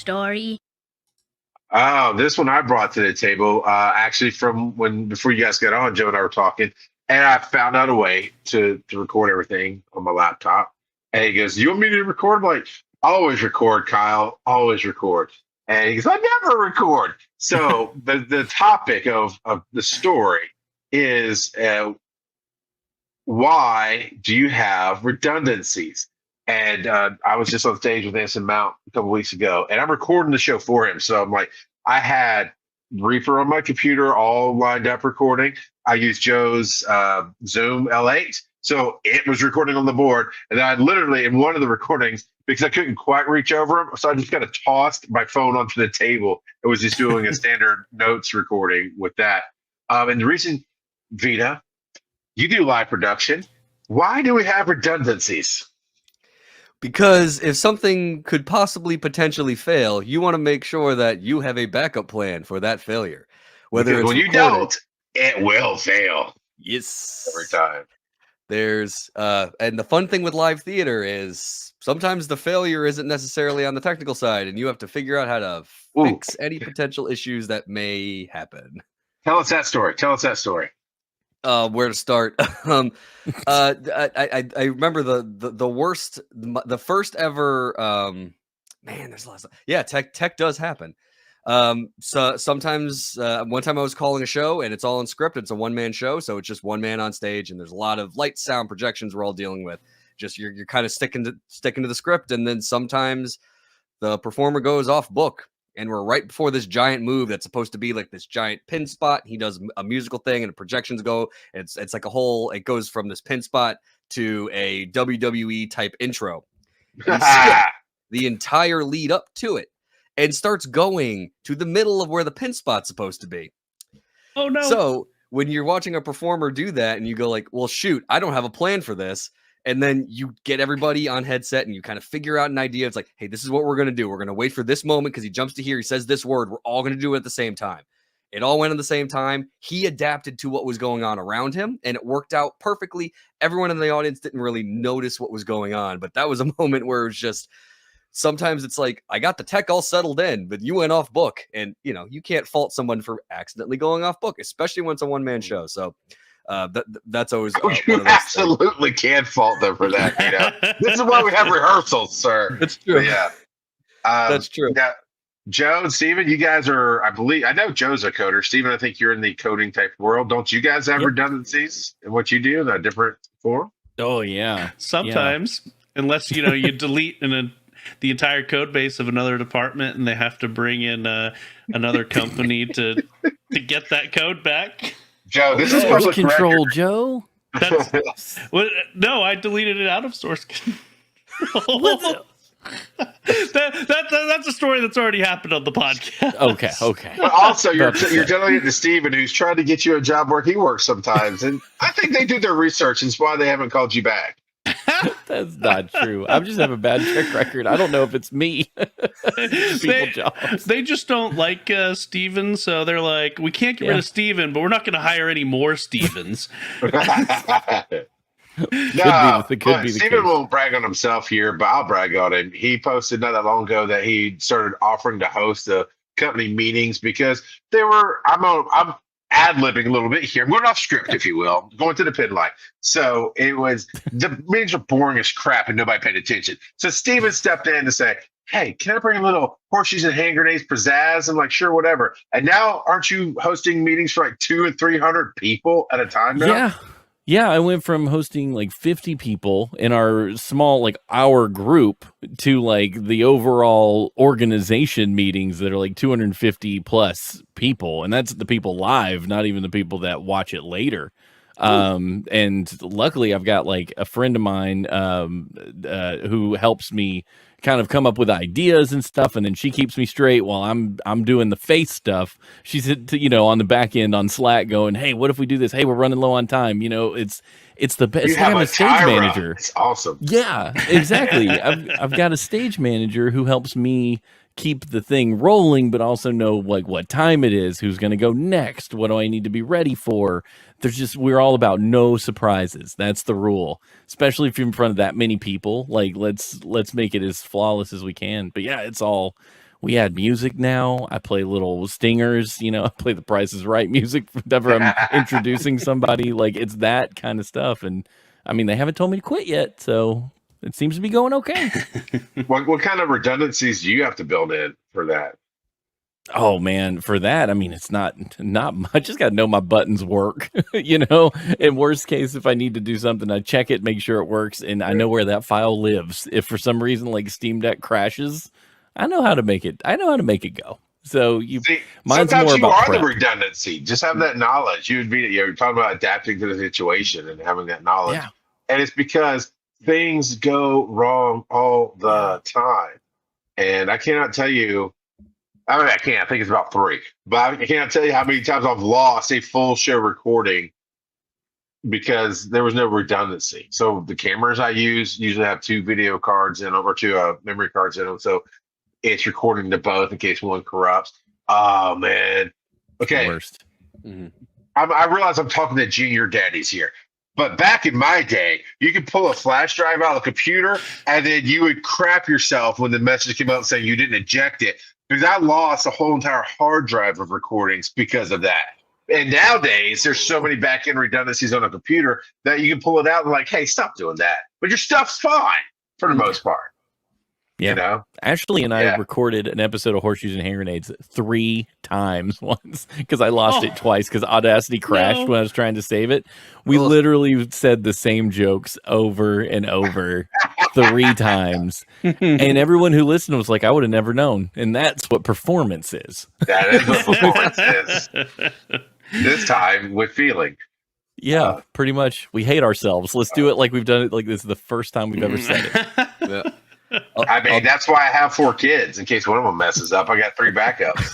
story? Oh, this one I brought to the table, actually from before you guys got on, Joe and I were talking, and I found out a way to record everything on my laptop. And he goes, "You want me to record?" I'm like, "Always record, Kyle. Always record." And he goes, "I never record." So the topic of the story is why do you have redundancies? And I was just on stage with Anson Mount a couple weeks ago, and I'm recording the show for him. So I'm like, I had Reaper on my computer, all lined up recording. I used Joe's Zoom L8, so it was recording on the board. And then I literally, in one of the recordings, because I couldn't quite reach over him, so I just kind of tossed my phone onto the table. It was just doing a standard notes recording with that. And the reason, Vita, you do live production. Why do we have redundancies? Because if something could possibly potentially fail, you want to make sure that you have a backup plan for that failure. Whether Because it's when you don't, it will fail yes, every time. There's and the fun thing with live theater is sometimes the failure isn't necessarily on the technical side, and you have to figure out how to fix any potential issues that may happen. Tell us that story. Tell us that story. Where to start? I remember the worst, the first ever. Man, there's lots of tech does happen. So sometimes one time I was calling a show and it's all unscripted. It's a one-man show, so it's just one man on stage, and there's a lot of light, sound, projections we're all dealing with. Just you're kind of sticking to the script, and then sometimes the performer goes off book. And we're right before this giant move that's supposed to be like this giant pin spot. He does a musical thing, and projections go. It's like a whole. It goes from this pin spot to a WWE type intro. And he skips the entire lead up to it and starts going to the middle of where the pin spot's supposed to be. Oh no! So when you're watching a performer do that, and you go like, "Well, shoot, I don't have a plan for this." And then you get everybody on headset and you kind of figure out an idea. It's like, hey, this is what we're going to do. We're going to wait for this moment because he jumps to here. He says this word. We're all going to do it at the same time. It all went at the same time. He adapted to what was going on around him, and it worked out perfectly. Everyone in the audience didn't really notice what was going on, but that was a moment where it was just, sometimes it's like, I got the tech all settled in, but you went off book. And, you can't fault someone for accidentally going off book, especially when it's a one-man show. So that's always you absolutely can't fault them for that. This is why we have rehearsals, sir. That's true. But yeah, that's true. Yeah, Joe and Steven, you guys are, I know Joe's a coder. Steven, I think you're in the coding type world. Don't you guys have redundancies in what you do in a different form? Oh yeah, sometimes, unless you delete the entire code base of another department, and they have to bring in another company to get that code back. Joe, this is source public control, record. Joe. No, I deleted it out of source control. That's a story that's already happened on the podcast. Okay. But also, you're telling it to Steven, who's trying to get you a job where he works sometimes, and I think they do their research, and it's why they haven't called you back. That's not true. I just have a bad track record. I don't know if it's me. They just don't like Steven, so they're like, we can't get rid of Steven, but we're not going to hire any more Stevens. Steven won't brag on himself here, but I'll brag on him. He posted not that long ago that he started offering to host the company meetings because they were. I'm ad-libbing a little bit here. I'm going off script, if you will, going to the pin line. So it was, the meetings were boring as crap and nobody paid attention. So Steven stepped in to say, hey, can I bring a little horseshoes and hand grenades pizzazz? I'm like, sure, whatever. And now aren't you hosting meetings for like 200 and 300 people at a time now? Yeah, I went from hosting like 50 people in our small, like our group to like the overall organization meetings that are like 250 plus people. And that's the people live, not even the people that watch it later. And luckily I've got like a friend of mine who helps me kind of come up with ideas and stuff, and then she keeps me straight while I'm doing the face stuff. She's on the back end on Slack going, hey, what if we do this? Hey, we're running low on time. It's the best. You have a stage manager. It's awesome. Yeah, exactly. I've got a stage manager who helps me keep the thing rolling, but also know like what time it is, who's going to go next, what do I need to be ready for. We're all about no surprises. That's the rule, especially if you're in front of that many people. Like let's make it as flawless as we can. But yeah, We add music now. I play little stingers. I play the Price is Right music whenever I'm introducing somebody. Like, it's that kind of stuff. And I mean, they haven't told me to quit yet, so it seems to be going okay. What kind of redundancies do you have to build in for that? Oh man, for that, I mean, it's not much. I just got to know my buttons work. In worst case, if I need to do something, I check it, make sure it works, and I know where that file lives. If for some reason like Steam Deck crashes, I know how to make it. I know how to make it go. So mine's sometimes more you about are prep. the redundancy. Just have that knowledge. You're talking about adapting to the situation and having that knowledge. Yeah. And it's because things go wrong all the time. And I cannot tell you. I mean, I can't. I think it's about 3. But I can't tell you how many times I've lost a full show recording because there was no redundancy. So the cameras I use usually have 2 video cards in them or 2 memory cards in them. So it's recording to both in case one corrupts. Oh, man. Okay. Worst. Mm-hmm. I realize I'm talking to junior daddies here. But back in my day, you could pull a flash drive out of the computer and then you would crap yourself when the message came out saying you didn't eject it. Because I lost a whole entire hard drive of recordings because of that. And nowadays, there's so many back-end redundancies on a computer that you can pull it out and like, hey, stop doing that. But your stuff's fine for the most part. Yeah. Ashley and I recorded an episode of Horseshoes and Hand Grenades 3 times once because I lost it twice because Audacity crashed when I was trying to save it. We literally said the same jokes over and over 3 times. And everyone who listened was like, I would have never known. And that's what performance is. That is what performance is. This time with feeling. Yeah, pretty much. We hate ourselves. Let's do it like we've done it. Like this is the first time we've ever said it. Yeah. I mean, that's why I have 4 kids. In case one of them messes up, I got 3 backups.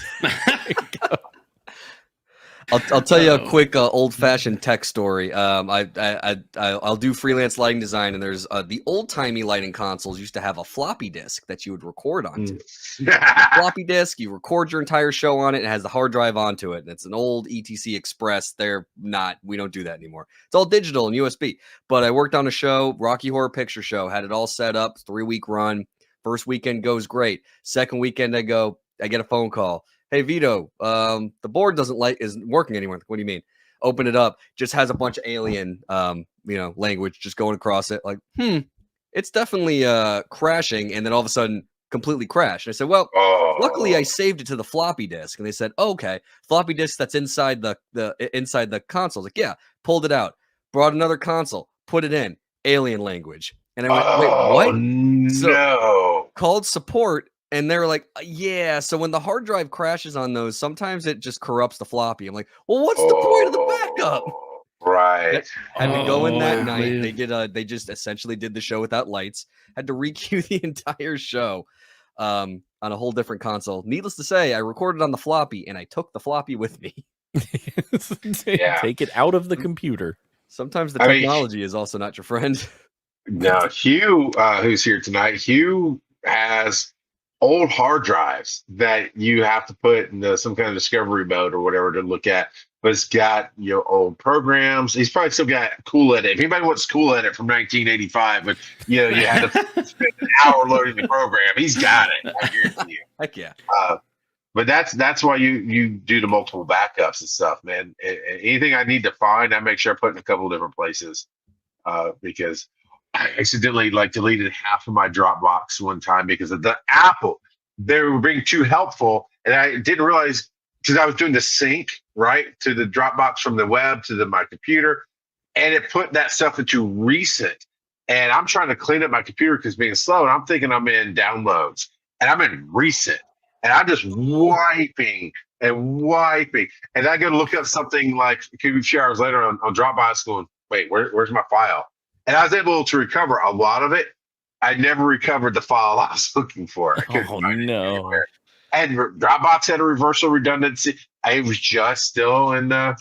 I'll tell you a quick old-fashioned tech story. I'll do freelance lighting design, and there's the old-timey lighting consoles used to have a floppy disk that you would record onto. Floppy disk, you record your entire show on it. It has the hard drive onto it, and it's an old ETC Express. We don't do that anymore. It's all digital and USB. But I worked on a show, Rocky Horror Picture Show, had it all set up, 3-week run. First weekend goes great. Second weekend, I get a phone call. Hey, Vito, the board isn't working anymore. What do you mean? Open it up. Just has a bunch of alien, language just going across it. Like, it's definitely crashing. And then all of a sudden, completely crashed. And I said, well, luckily I saved it to the floppy disk. And they said, okay, floppy disk that's inside the console. Like, yeah, pulled it out, brought another console, put it in, alien language. And I went, wait, what? No. Called support. And they were like, yeah, so when the hard drive crashes on those, sometimes it just corrupts the floppy. I'm like, well, what's the point of the backup? Right. Had to go in that night. They just essentially did the show without lights. Had to requeue the entire show on a whole different console. Needless to say, I recorded on the floppy, and I took the floppy with me. Take it out of the computer. Sometimes the technology is also not your friend. Now, Hugh, who's here tonight, Hugh has old hard drives that you have to put in some kind of discovery mode or whatever to look at, but it's got old programs. He's probably still got Cool Edit. If anybody wants Cool Edit from 1985, but you had to spend an hour loading the program, he's got it. I guarantee you. Heck yeah. But that's why you do the multiple backups and stuff, man. Anything I need to find, I make sure I put in a couple of different places because I accidentally deleted half of my Dropbox one time because of the Apple. They were being too helpful, and I didn't realize because I was doing the sync right to the Dropbox from the web to my computer, and it put that stuff into recent. And I'm trying to clean up my computer because it's being slow, and I'm thinking I'm in downloads, and I'm in recent, and I'm just wiping, and I go to look up something like a few hours later on Dropbox, going, wait, where's my file? And I was able to recover a lot of it. I never recovered the file I was looking for. Oh, no. And Dropbox had a reversal redundancy. I was just still in the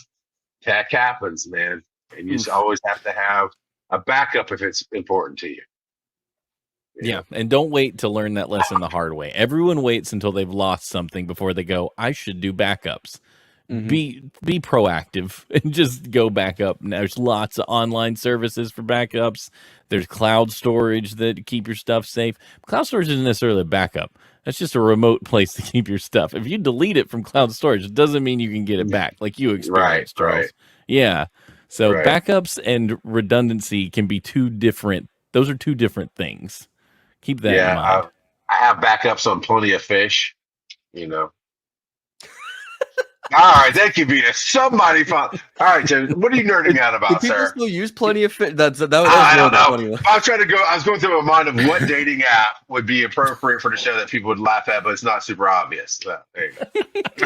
tech happens, man. And you just always have to have a backup if it's important to you. Yeah, and don't wait to learn that lesson the hard way. Everyone waits until they've lost something before they go, I should do backups. Mm-hmm. Be proactive and just go back up. And there's lots of online services for backups. There's cloud storage that keep your stuff safe. Cloud storage isn't necessarily a backup. That's just a remote place to keep your stuff. If you delete it from cloud storage, it doesn't mean you can get it back, like you experienced, Charles. Right. Yeah. So Right. backups and redundancy can be two different. Those are two different things. Keep that in mind. I have backups on Plenty of Fish. All right, thank you, Vito. Somebody found. All right, Jim, what are you nerding out Do about, people sir? still use Plenty of Fish? That was I one don't of the know. funny ones. I was trying to go. I was going through my mind of what dating app would be appropriate for the show that people would laugh at, but it's not super obvious. So, there you go.